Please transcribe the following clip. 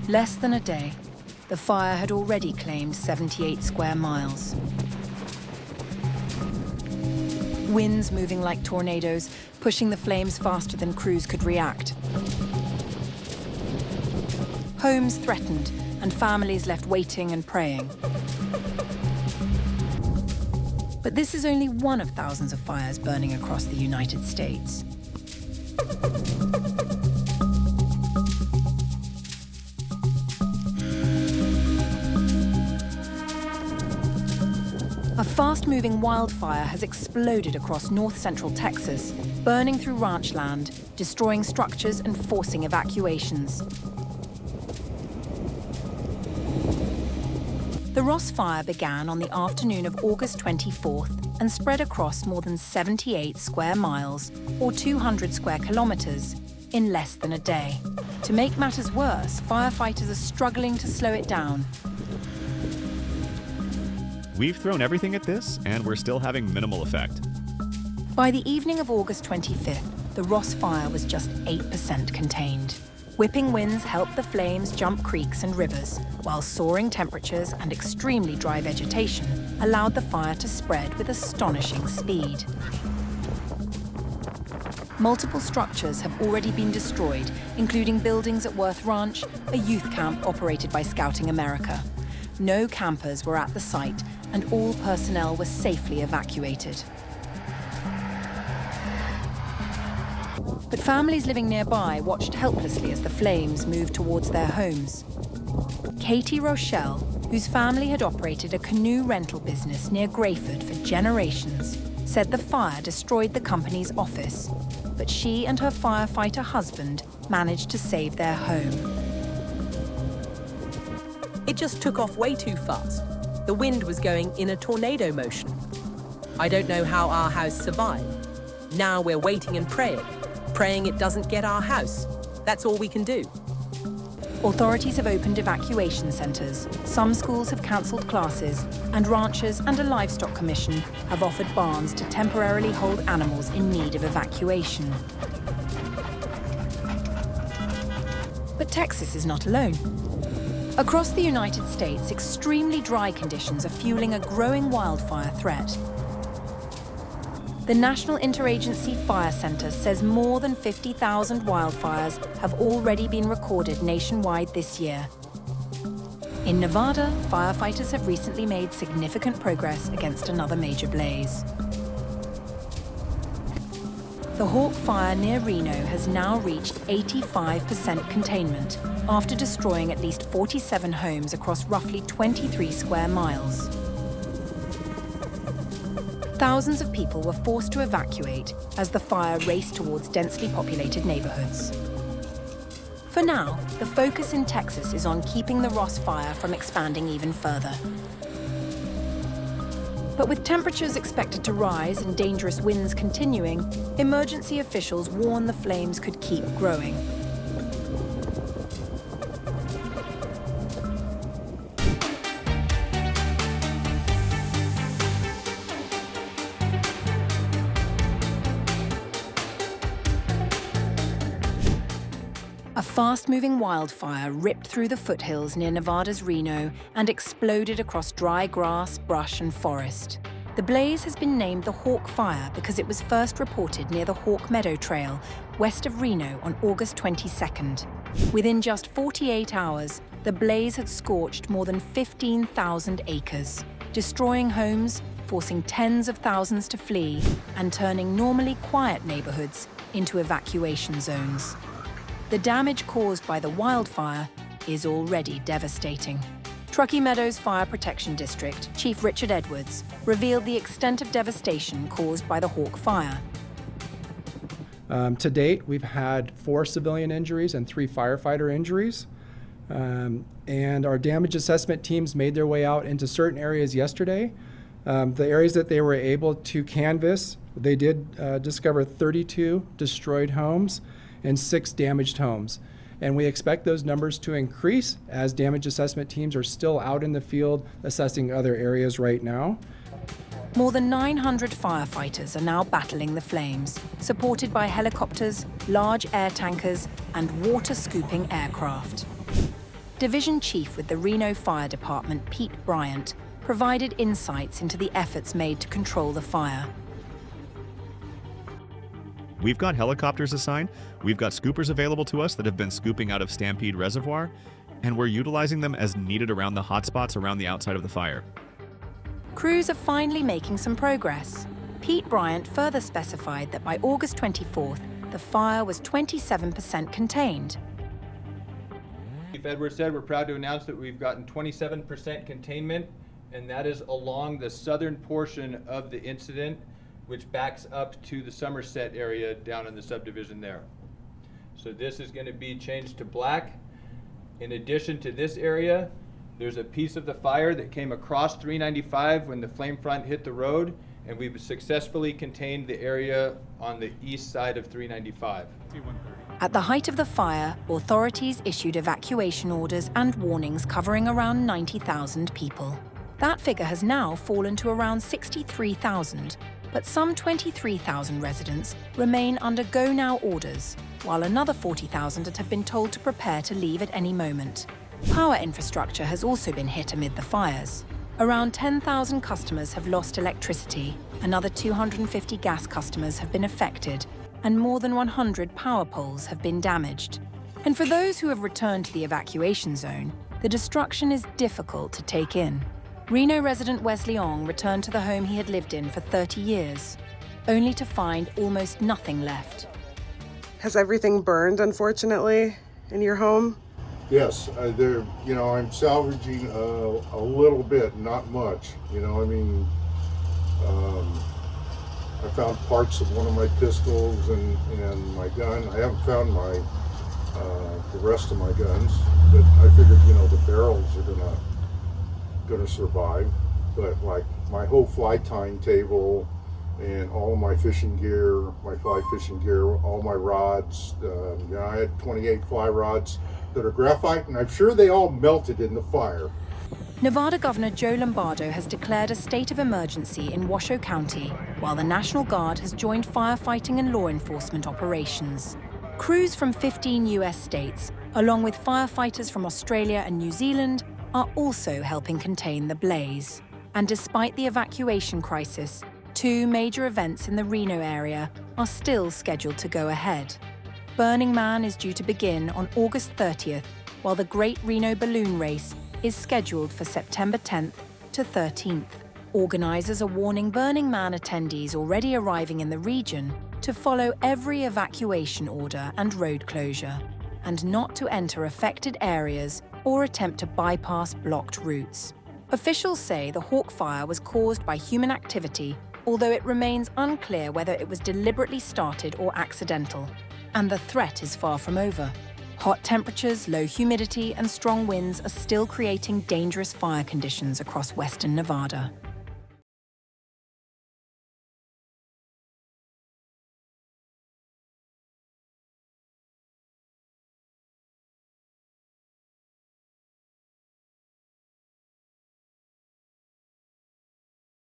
Less than a day, the fire had already claimed 78 square miles. Winds moving like tornadoes, pushing the flames faster than crews could react. Homes threatened, and families left waiting and praying. But this is only one of thousands of fires burning across the United States. A fast-moving wildfire has exploded across north-central Texas, burning through ranch land, destroying structures and forcing evacuations. The Ross Fire began on the afternoon of August 24th and spread across more than 78 square miles, or 200 square kilometres, in less than a day. To make matters worse, firefighters are struggling to slow it down. We've thrown everything at this, and we're still having minimal effect. By the evening of August 25th, the Ross Fire was just 8% contained. Whipping winds helped the flames jump creeks and rivers, while soaring temperatures and extremely dry vegetation allowed the fire to spread with astonishing speed. Multiple structures have already been destroyed, including buildings at Worth Ranch, a youth camp operated by Scouting America. No campers were at the site, and all personnel were safely evacuated. But families living nearby watched helplessly as the flames moved towards their homes. Katie Rochelle, whose family had operated a canoe rental business near Graford for generations, said the fire destroyed the company's office, but she and her firefighter husband managed to save their home. It just took off way too fast. The wind was going in a tornado motion. I don't know how our house survived. Now we're waiting and praying it doesn't get our house. That's all we can do. Authorities have opened evacuation centres. Some schools have cancelled classes, and ranchers and a livestock commission have offered barns to temporarily hold animals in need of evacuation. But Texas is not alone. Across the United States, extremely dry conditions are fueling a growing wildfire threat. The National Interagency Fire Center says more than 50,000 wildfires have already been recorded nationwide this year. In Nevada, firefighters have recently made significant progress against another major blaze. The Hawk Fire near Reno has now reached 85% containment after destroying at least 47 homes across roughly 23 square miles. Thousands of people were forced to evacuate as the fire raced towards densely populated neighborhoods. For now, the focus in Texas is on keeping the Ross Fire from expanding even further. But with temperatures expected to rise and dangerous winds continuing, emergency officials warn the flames could keep growing. A fast-moving wildfire ripped through the foothills near Nevada's Reno and exploded across dry grass, brush, and forest. The blaze has been named the Hawk Fire because it was first reported near the Hawk Meadow Trail, west of Reno, on August 22nd. Within just 48 hours, the blaze had scorched more than 15,000 acres, destroying homes, forcing tens of thousands to flee, and turning normally quiet neighborhoods into evacuation zones. The damage caused by the wildfire is already devastating. Truckee Meadows Fire Protection District Chief Richard Edwards revealed the extent of devastation caused by the Hawk Fire. To date, we've had 4 civilian injuries and 3 firefighter injuries. And our damage assessment teams made their way out into certain areas yesterday. The areas that they were able to canvass, they did discover 32 destroyed homes and 6 damaged homes. And we expect those numbers to increase as damage assessment teams are still out in the field assessing other areas right now. More than 900 firefighters are now battling the flames, supported by helicopters, large air tankers, and water-scooping aircraft. Division Chief with the Reno Fire Department, Pete Bryant, provided insights into the efforts made to control the fire. We've got helicopters assigned, we've got scoopers available to us that have been scooping out of Stampede Reservoir, and we're utilizing them as needed around the hotspots around the outside of the fire. Crews are finally making some progress. Pete Bryant further specified that by August 24th, the fire was 27% contained. Chief Edwards said we're proud to announce that we've gotten 27% containment, and that is along the southern portion of the incident, which backs up to the Somerset area down in the subdivision there. So this is going to be changed to black. In addition to this area, there's a piece of the fire that came across 395 when the flame front hit the road, and we've successfully contained the area on the east side of 395. At the height of the fire, authorities issued evacuation orders and warnings covering around 90,000 people. That figure has now fallen to around 63,000, but some 23,000 residents remain under go-now orders, while another 40,000 have been told to prepare to leave at any moment. Power infrastructure has also been hit amid the fires. Around 10,000 customers have lost electricity, another 250 gas customers have been affected, and more than 100 power poles have been damaged. And for those who have returned to the evacuation zone, the destruction is difficult to take in. Reno resident Wesley Ong returned to the home he had lived in for 30 years, only to find almost nothing left. Has everything burned, unfortunately, in your home? Yes, I'm salvaging a little bit, not much. I found parts of one of my pistols and my gun. I haven't found the rest of my guns, but I figured, the barrels are gonna survive. But like my whole fly tying table and all of my fishing gear, my fly fishing gear, all my rods. I had 28 fly rods that are graphite, and I'm sure they all melted in the fire. Nevada Governor Joe Lombardo has declared a state of emergency in Washoe County, while the National Guard has joined firefighting and law enforcement operations. Crews from 15 US states, along with firefighters from Australia and New Zealand, are also helping contain the blaze. And despite the evacuation crisis, 2 major events in the Reno area are still scheduled to go ahead. Burning Man is due to begin on August 30th, while the Great Reno Balloon Race is scheduled for September 10th to 13th. Organizers are warning Burning Man attendees already arriving in the region to follow every evacuation order and road closure, and not to enter affected areas or attempt to bypass blocked routes. Officials say the Hawk Fire was caused by human activity, although it remains unclear whether it was deliberately started or accidental. And the threat is far from over. Hot temperatures, low humidity, and strong winds are still creating dangerous fire conditions across western Nevada.